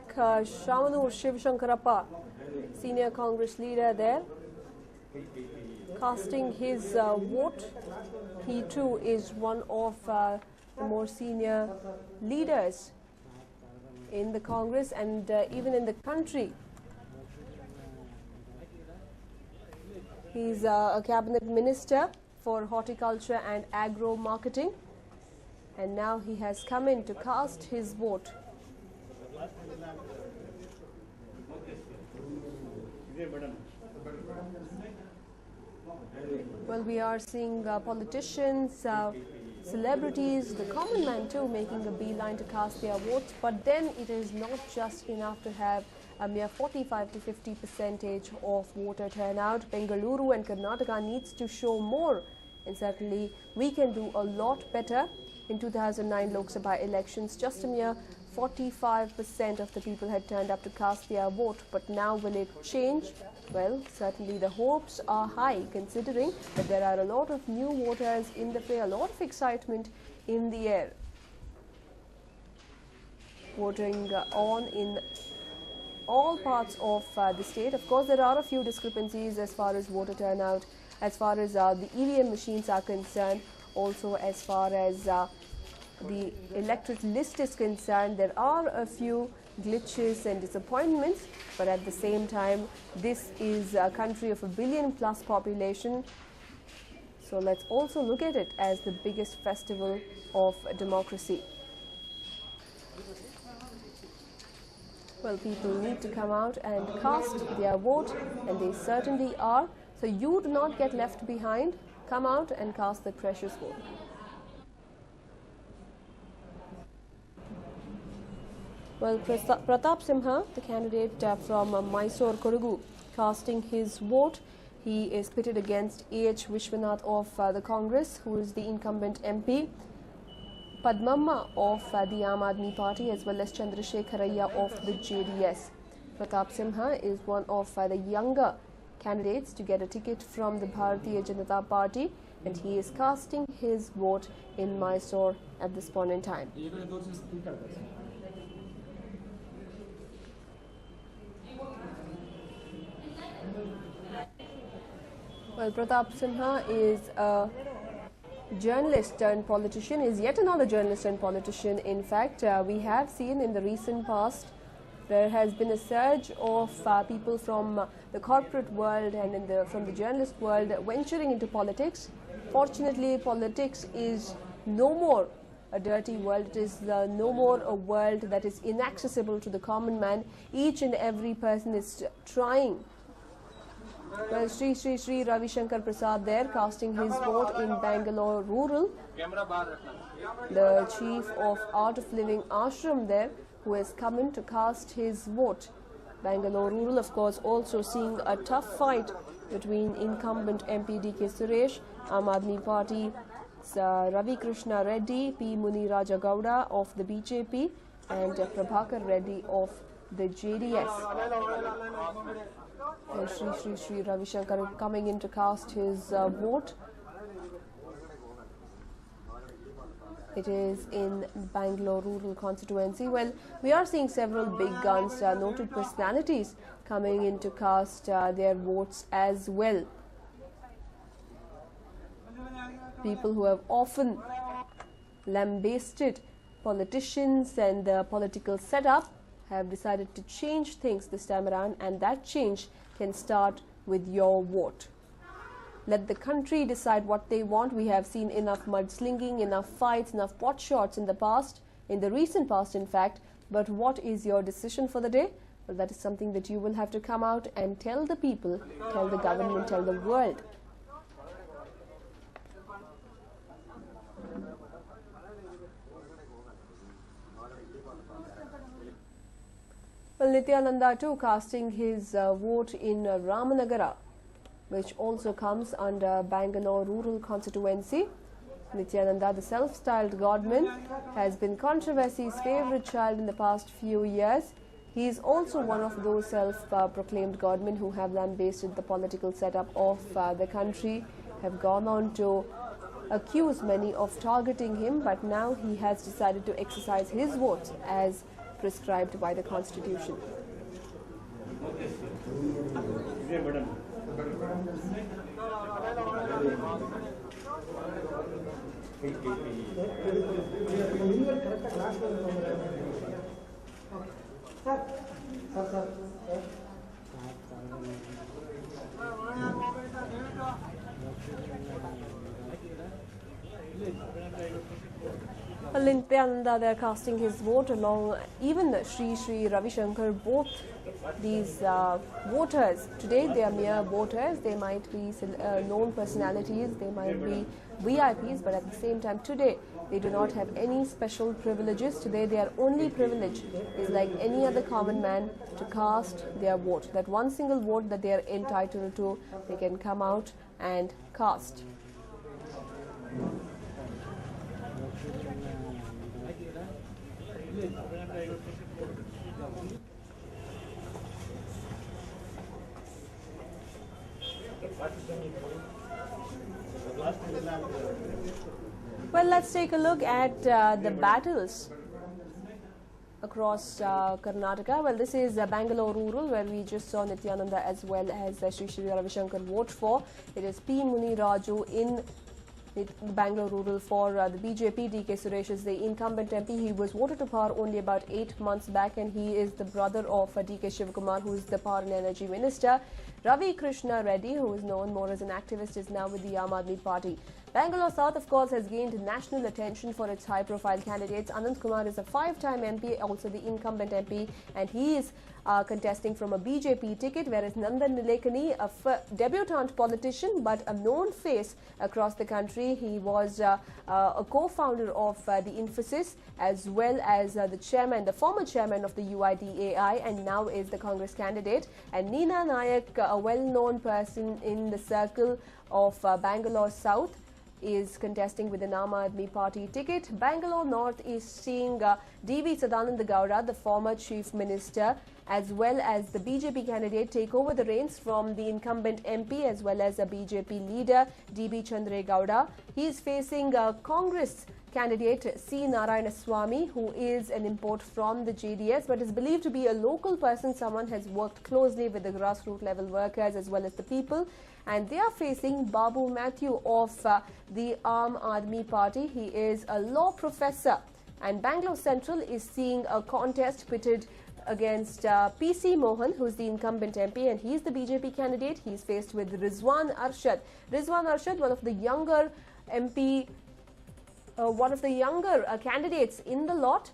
Shamanur Shivshankarappa, senior Congress leader there, casting his vote. He too is one of the more senior leaders in the Congress and even in the country. He's a cabinet minister for horticulture and agro marketing, and now he has come in to cast his vote. Well, we are seeing politicians, celebrities, the common man too making a beeline to cast their votes, but then it is not just enough to have a mere 45 to 50% of voter turnout. Bengaluru and Karnataka needs to show more, and certainly we can do a lot better. In 2009 Lok Sabha elections, just a mere 45% of the people had turned up to cast their vote, but now will it change? Well, certainly the hopes are high, considering that there are a lot of new voters in the fray, a lot of excitement in the air. Voting on in all parts of the state. Of course, there are a few discrepancies as far as voter turnout, as far as the EVM machines are concerned, also as far as the electorate list is concerned. There are a few glitches and disappointments, but at the same time, this is a country of a billion-plus population. So let's also look at it as the biggest festival of democracy. Well, people need to come out and cast their vote, and they certainly are. So you do not get left behind. Come out and cast the precious vote. Well, Pratap Simha, the candidate from Mysore Kodagu, casting his vote. He is pitted against A.H. Vishwanath of the Congress, who is the incumbent MP, Padmamma of the Aam Aadmi Party, as well as Chandrasekharaya of the JDS. Pratap Simha is one of the younger candidates to get a ticket from the Bharatiya Janata Party, and he is casting his vote in Mysore at this point in time. Well, Pratap Simha is a journalist turned politician, is yet another journalist and politician. In fact, we have seen in the recent past there has been a surge of people from the corporate world and from the journalist world venturing into politics. Fortunately, politics is no more a dirty world. It is no more a world that is inaccessible to the common man. Each and every person is trying. Well, Sri Ravi Shankar Prasad there casting his vote in Bangalore rural. The chief of Art of Living Ashram there, who has come in to cast his vote. Bangalore rural, of course, also seeing a tough fight between incumbent MP D.K. Suresh, Aam Aadmi Party, Ravi Krishna Reddy, P. Muni Raja Gowda of the BJP, and Prabhakar Reddy of the JDS. And Sri Ravi Shankar coming in to cast his vote. It is in Bangalore rural constituency. Well, we are seeing several big guns, noted personalities coming in to cast their votes as well. People who have often lambasted politicians and the political setup have decided to change things this time around, and that change can start with your vote. Let the country decide what they want. We have seen enough mudslinging, enough fights, enough pot shots in the past, in the recent past in fact. But what is your decision for the day? Well, that is something that you will have to come out and tell the people, tell the government, tell the world. Well, Nityananda too casting his vote in Ramanagara, which also comes under Bangalore rural constituency. Nityananda, the self-styled godman, has been controversy's favorite child in the past few years. He is also one of those self-proclaimed godmen who have lambasted the political setup of the country, have gone on to accuse many of targeting him, but now he has decided to exercise his votes as prescribed by the Constitution. Nityananda, they are casting his vote along. Even Sri Ravi Shankar, both these voters today, they are mere voters. They might be known personalities, they might be VIPs, but at the same time today they do not have any special privileges. Today their only privilege is like any other common man to cast their vote. That one single vote that they are entitled to, they can come out and cast. Well, let's take a look at the battles across Karnataka. Well, this is Bangalore rural, where we just saw Nityananda as well as Sri Ravi Shankar vote for. It is P. Muni Raju in Bangalore rural for the BJP. DK Suresh is the incumbent MP. He was voted to power only about 8 months back, and he is the brother of DK Shivakumar, who is the Power and Energy Minister. Ravi Krishna Reddy, who is known more as an activist, is now with the Aam Aadmi Party. Bangalore South, of course, has gained national attention for its high-profile candidates. Anant Kumar is a 5-time MP, also the incumbent MP, and he is contesting from a BJP ticket, whereas Nandan Nilekani, a debutant politician but a known face across the country. He was a co-founder of the Infosys, as well as the former chairman of the UIDAI, and now is the Congress candidate. And Neena Nayak, a well-known person in the circle of Bangalore South, is contesting with the Aam Aadmi Party ticket. Bangalore North is seeing D.V. Sadananda Gowda, the former chief minister, as well as the BJP candidate, take over the reins from the incumbent MP as well as a BJP leader, D.B. Chandre Gowda. He is facing Congress candidate C. Narayanaswamy, who is an import from the JDS but is believed to be a local person, someone has worked closely with the grassroots level workers as well as the people. And they are facing Babu Matthew of the Aam Aadmi Party. He is a law professor. And Bangalore Central is seeing a contest pitted against PC Mohan, who is the incumbent MP, and he is the BJP candidate. He is faced with Rizwan Arshad. Rizwan Arshad, one of the younger MP, one of the younger candidates in the lot.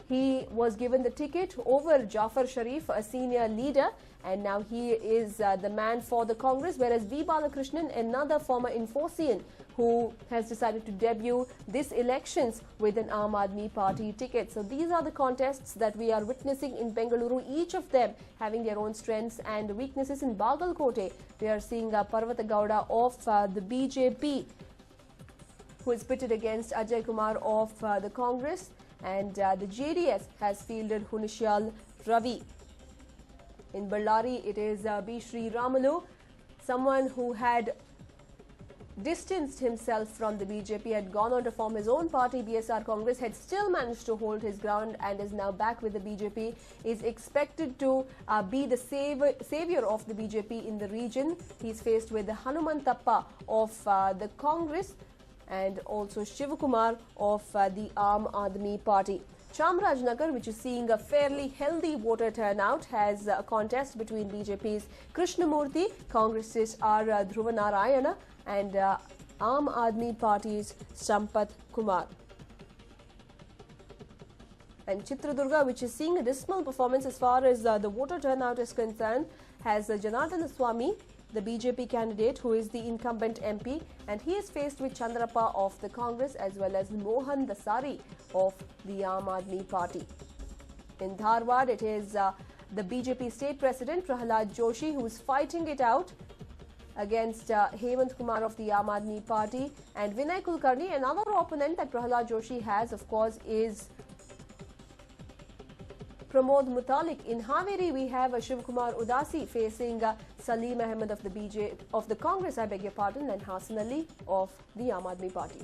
He was given the ticket over Jafar Sharif, a senior leader, and now he is the man for the Congress, whereas V. Balakrishnan, another former Infosian, who has decided to debut this elections with an Aam Aadmi Party ticket. So these are the contests that we are witnessing in Bengaluru, each of them having their own strengths and weaknesses. In Bagalkote, we are seeing Parvata Gowda of the BJP, who is pitted against Ajay Kumar of the Congress, and the JDS has fielded Hunishyal Ravi. In Ballari, it is B. Sri Ramalu, someone who had distanced himself from the BJP, had gone on to form his own party, BSR Congress, had still managed to hold his ground and is now back with the BJP, is expected to be the savior of the BJP in the region. He's faced with the Hanumantappa of the Congress and also Shivakumar of the Aam Aadmi Party. Chamrajnagar, which is seeing a fairly healthy voter turnout, has a contest between BJP's Krishnamurthy, Congress's R. Dhruva Narayana, and Aam Aadmi Party's Sampath Kumar. And Chitradurga, which is seeing a dismal performance as far as the voter turnout is concerned, has Janardana Swamy, the BJP candidate, who is the incumbent MP, and he is faced with Chandrappa of the Congress as well as Mohan Dasari of the Aam Aadmi Party. In Dharwad, it is the BJP state president Prahalad Joshi who is fighting it out against Hemant Kumar of the Aam Aadmi Party, and Vinay Kulkarni. Another opponent that Prahalad Joshi has, of course, is Pramod Mutalik. In Haveri, we have Shivkumar Udasi facing Salim Ahmed of the Congress, I beg your pardon, and Hassan Ali of the Aam Aadmi Party.